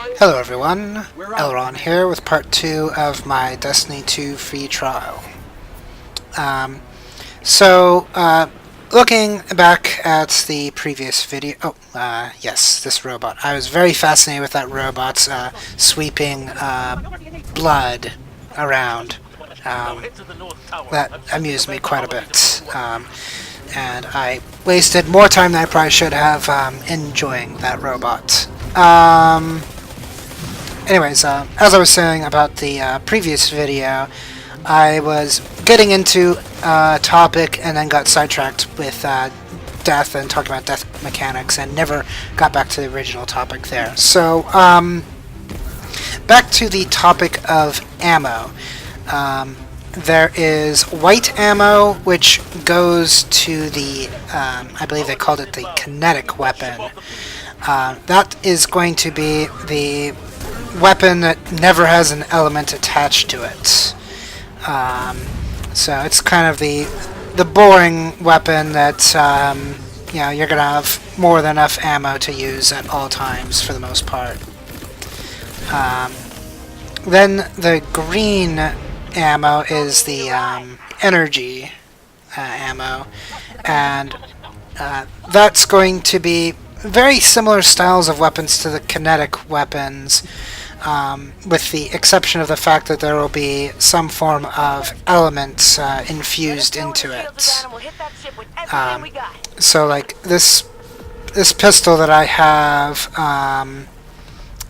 Hello everyone, LRon here with part 2 of my Destiny 2 free trial. Looking back at the previous video, yes, this robot. I was very fascinated with that robot's sweeping blood around. That amused me quite a bit. And I wasted more time than I probably should have enjoying that robot. Anyways, as I was saying about the previous video, I was getting into a topic and then got sidetracked with death and talking about death mechanics and never got back to the original topic there. So, back to the topic of ammo. There is white ammo, which goes to the, I believe they called it the kinetic weapon. That is going to be the weapon that never has an element attached to it. So it's kind of the boring weapon that, you're going to have more than enough ammo to use at all times for the most part. Then the green ammo is the energy ammo, and that's going to be very similar styles of weapons to the kinetic weapons, with the exception of the fact that there will be some form of elements infused into it. So like this pistol that I have,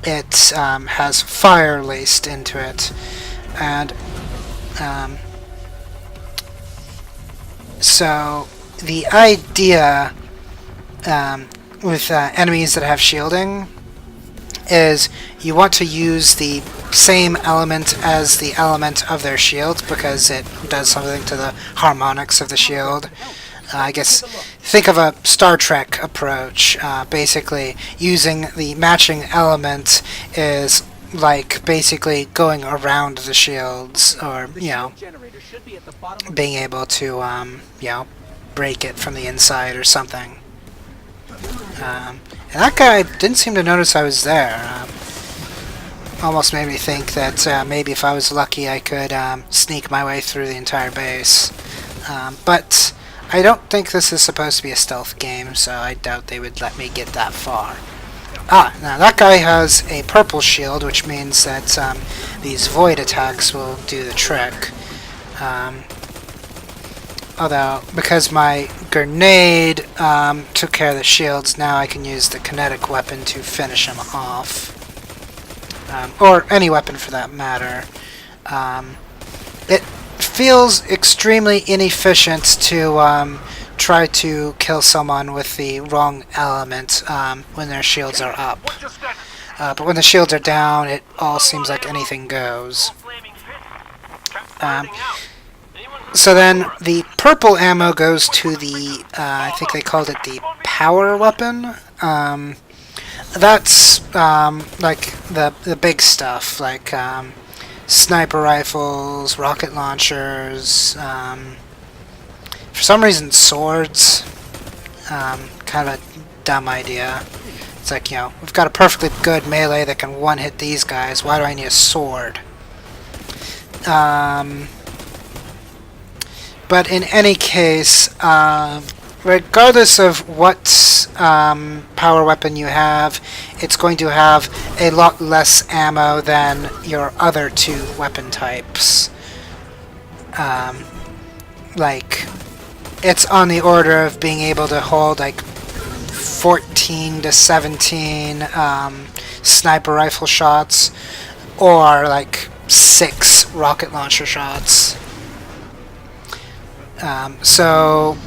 it has fire laced into it, and so the idea with enemies that have shielding is you want to use the same element as the element of their shield because it does something to the harmonics of the shield. I guess think of a Star Trek approach. Basically, using the matching element is like basically going around the shields, or being able to break it from the inside or something. And that guy didn't seem to notice I was there. Almost made me think that maybe if I was lucky I could sneak my way through the entire base. But I don't think this is supposed to be a stealth game, so I doubt they would let me get that far. Now that guy has a purple shield, which means that these void attacks will do the trick. Although, because my grenade took care of the shields, now I can use the kinetic weapon to finish him off. Or any weapon for that matter. It feels extremely inefficient to try to kill someone with the wrong element when their shields are up. But when the shields are down, it all seems like anything goes. So then the purple ammo goes to the, I think they called it the power weapon. That's like the big stuff, like sniper rifles, rocket launchers, for some reason swords. Kind of a dumb idea. It's like, we've got a perfectly good melee that can one-hit these guys. Why do I need a sword? But in any case, regardless of what power weapon you have, it's going to have a lot less ammo than your other two weapon types. Like, it's on the order of being able to hold like 14 to 17 sniper rifle shots, or like 6 rocket launcher shots. So,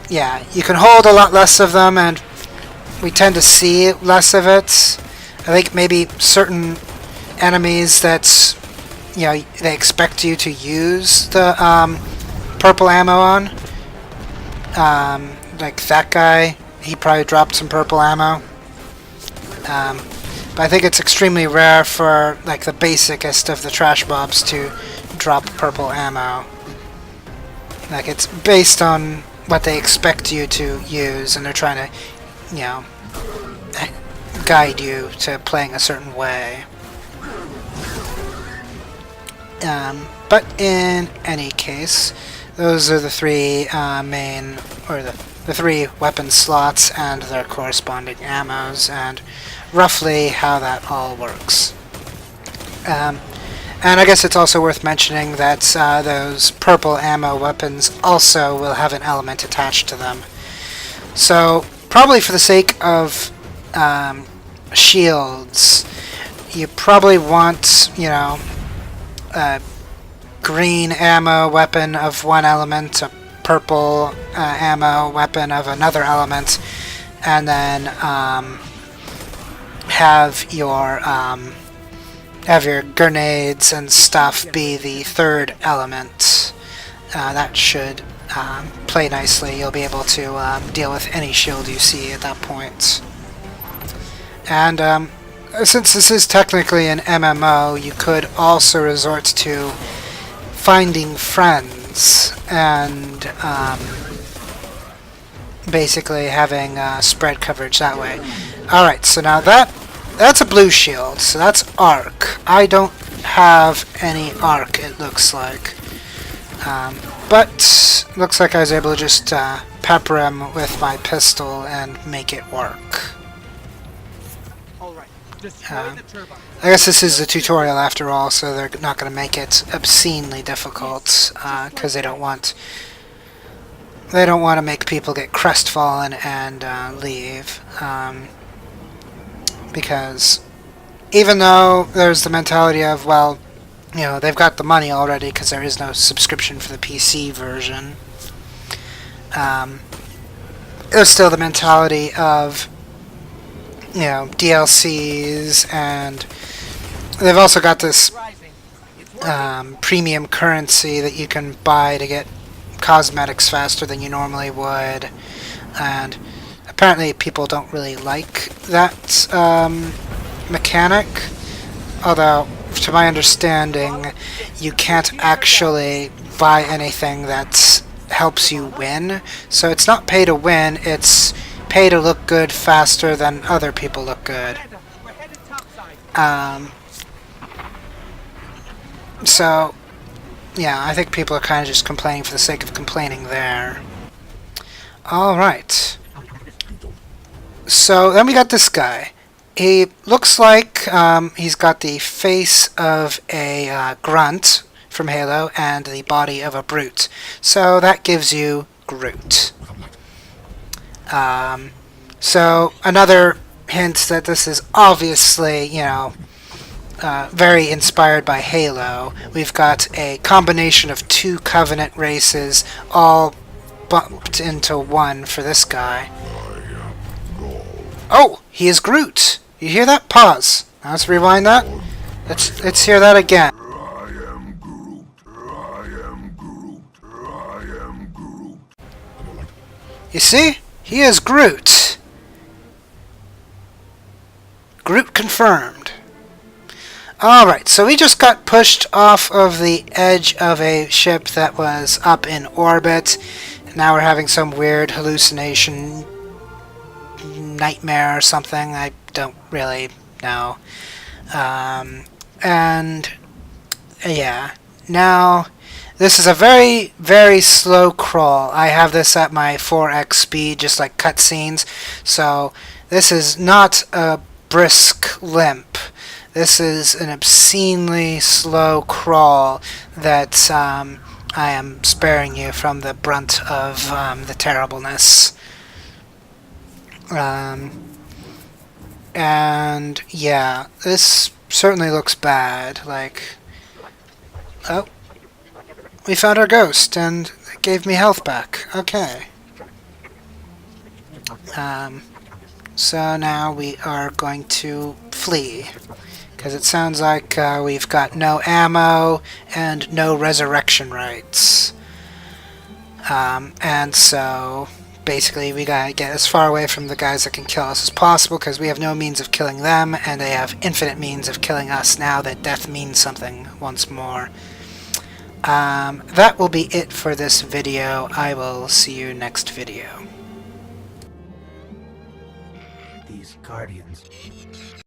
yeah, you can hold a lot less of them, and we tend to see less of it. I think maybe certain enemies that, they expect you to use the purple ammo on. Like that guy, he probably dropped some purple ammo. But I think it's extremely rare for, like, the basicest of the trash mobs to drop purple ammo. Like, it's based on what they expect you to use, and they're trying to, guide you to playing a certain way. But in any case, those are the three the three weapon slots and their corresponding ammos, and roughly how that all works. And I guess it's also worth mentioning that those purple ammo weapons also will have an element attached to them. So, probably for the sake of shields, you probably want, you know, a green ammo weapon of one element, a purple ammo weapon of another element, and then have your grenades and stuff be the third element. That should play nicely. You'll be able to deal with any shield you see at that point. And since this is technically an MMO, you could also resort to finding friends and basically having spread coverage that way. Alright, so now that's a blue shield, so that's arc. I don't have any arc, it looks like. But looks like I was able to just pepper him with my pistol and make it work. I guess this is a tutorial after all, so they're not going to make it obscenely difficult, because they don't want to make people get crestfallen and leave. Because even though there's the mentality of, well, you know, they've got the money already because there is no subscription for the PC version, there's still the mentality of, you know, DLCs, and they've also got this premium currency that you can buy to get cosmetics faster than you normally would, and apparently people don't really like that mechanic, although to my understanding you can't actually buy anything that helps you win, so it's not pay to win, it's pay to look good faster than other people look good. So, yeah, I think people are kind of just complaining for the sake of complaining there. Alright. So, then we got this guy. He looks like he's got the face of a grunt from Halo and the body of a brute. So, that gives you Groot. So another hint that this is obviously, you know, very inspired by Halo. We've got a combination of two Covenant races all bumped into one for this guy. Oh, he is Groot. You hear that? Pause. Now let's rewind that. Let's hear that again. You see? He is Groot. Groot confirmed. Alright, so we just got pushed off of the edge of a ship that was up in orbit. Now we're having some weird hallucination, nightmare or something. I don't really know. And yeah, now this is a very, very slow crawl. I have this at my 4x speed, just like cutscenes. So this is not a brisk limp. This is an obscenely slow crawl that I am sparing you from the brunt of the terribleness. And yeah, this certainly looks bad. Like, oh, we found our ghost and it gave me health back. Okay. So now we are going to flee, because it sounds like we've got no ammo and no resurrection rights. And so basically we gotta get as far away from the guys that can kill us as possible, because we have no means of killing them and they have infinite means of killing us now that death means something once more. That will be it for this video. I will see you next video. These Guardians.